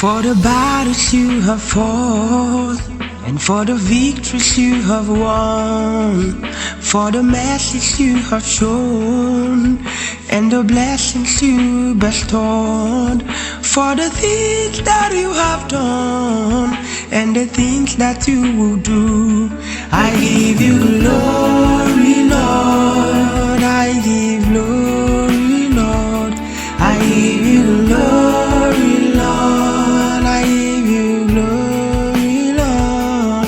For the battles you have fought, and for the victories you have won, for the message you have shown, and the blessings you bestowed, for the things that you have done, and the things that you will do. I give you glory, Lord. I give glory, Lord. I give you glory, Lord. I give you glory, Lord.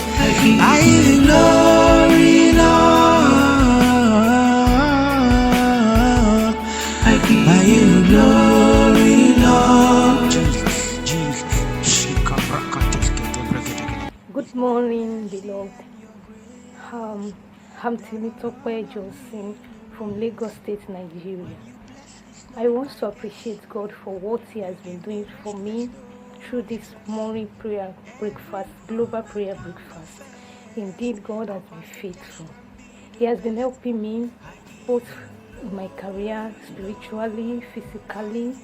I give you glory, Lord. I give you glory, Lord. Good morning, beloved. I'm Temitope Johnson from Lagos State, Nigeria. I want to appreciate God for what He has been doing for me through this morning prayer breakfast, global prayer breakfast. Indeed, God has been faithful. He has been helping me both in my career, spiritually, physically,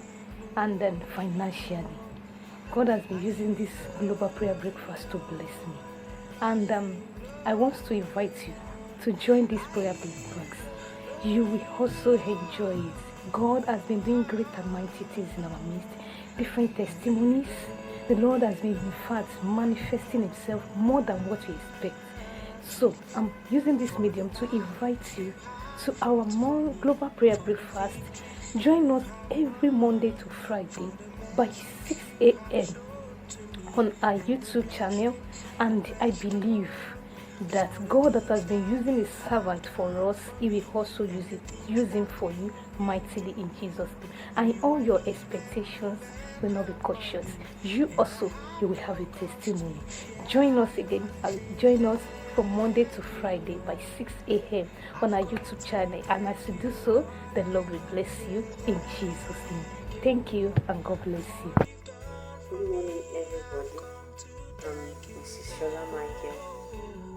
and then financially. God has been using this global prayer breakfast to bless me. And I want to invite you to join this prayer breakfast. You will also enjoy it. God has been doing great and mighty things in our midst. Different testimonies. The Lord has been, in fact, manifesting Himself more than what we expect. So I'm using this medium to invite you to our more global prayer breakfast. Join us every Monday to Friday by 6 a.m. on our YouTube channel, and I believe that God that has been using His servant for us, He will also use him for you mightily in Jesus' name. And all your expectations will not be cut short. You will have a testimony. Join us again. Join us from Monday to Friday by 6 a.m. on our YouTube channel. And as you do so, the Lord will bless you in Jesus' name. Thank you, and God bless you. Good morning, everybody. This is Shola Michael.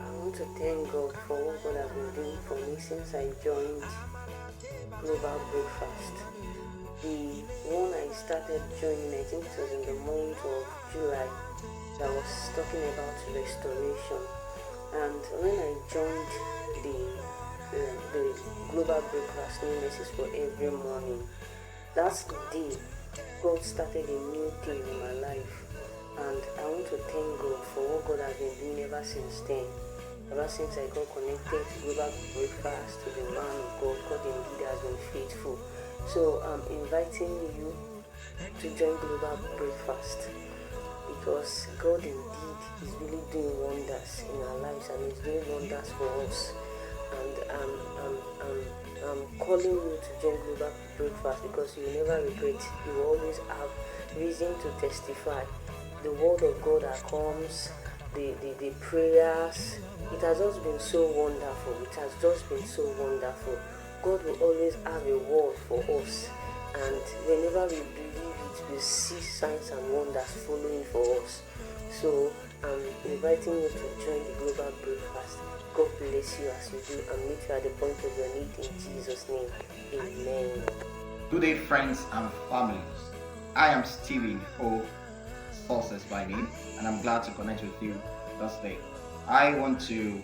I want to thank God for what God has been doing for me since I joined Global Breakfast. The one I started joining, I think it was in the month of July, that was talking about restoration. And when I joined the Global Breakfast New Message for every morning, that's the day God started a new thing in my life. And I want to thank God for what God has been doing ever since then. Ever since I got connected to Global Breakfast, to the man of God, God indeed has been faithful. So I'm inviting you to join Global Breakfast, because God indeed is really doing wonders in our lives, and He's doing wonders for us. And I'm calling you to join Global Breakfast because you will never regret. You will always have reason to testify. The word of God that comes, the prayers, it has just been so wonderful. It has just been so wonderful. God will always have a word for us, and whenever we believe it, we see signs and wonders following for us. So I'm inviting you to join the Global Breakfast. God bless you as you do, and meet you at the point of your need in Jesus' name. Amen. Good day, friends and families. I am Stephen O. Sources by name, and I'm glad to connect with you this day. I want to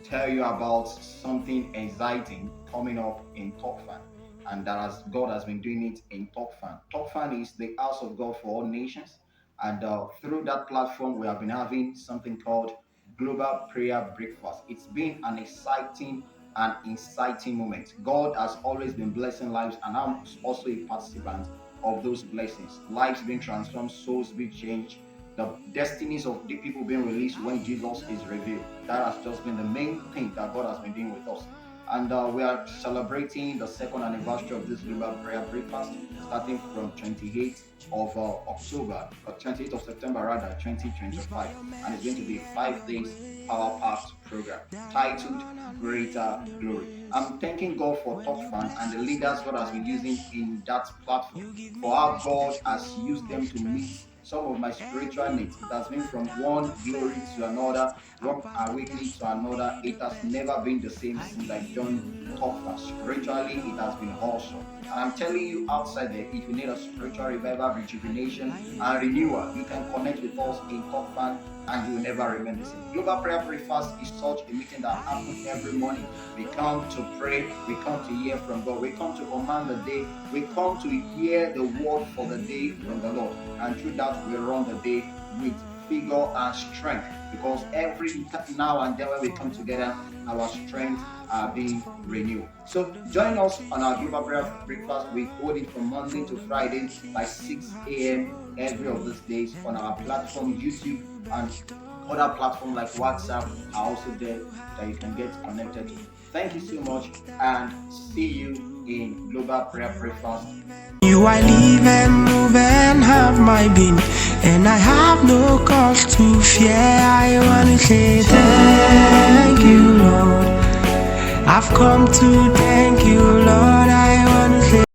tell you about something exciting coming up in Thogfan, and God has been doing it in Thogfan. Thogfan is the house of God for all nations, and through that platform, we have been having something called Global Prayer Breakfast. It's been an exciting and inciting moment. God has always been blessing lives, and I'm also a participant of those blessings. Lives being transformed, souls being changed, the destinies of the people being released when Jesus is revealed. That has just been the main thing that God has been doing with us. And we are celebrating the second anniversary of this Global Prayer Breakfast, starting from 28th of October, or 28th of September rather, 2025. And it's going to be a 5 days power-packed program titled Greater Glory. I'm thanking God for Thogfan and the leaders God has been using in that platform, for how God has used them to meet some of my spiritual needs. It has been from one glory to another, one awakening to another. It has never been the same since I joined Thogfan. Spiritually, it has been awesome. And I'm telling you outside there, if you need a spiritual revival, rejuvenation, and renewal, you can connect with us in Thogfan and you will never remain the same. Global Prayer Breakfast is such a meeting that happens every morning. We come to pray, we come to hear from God, we come to command the day, we come to hear the word for the day from the Lord. And through that, we run the day with vigor and strength, because every now and then when we come together, our strength are being renewed. So join us on our Global Prayer Breakfast. We hold it from Monday to Friday by 6 a.m. every of these days on our platform, YouTube, and other platforms like WhatsApp are also there that you can get connected to. Thank you so much, and see you in Global Prayer Breakfast. You I live and move and have my being, and I have no cause to fear. I wanna say thank you, Lord. I've come to thank you, Lord.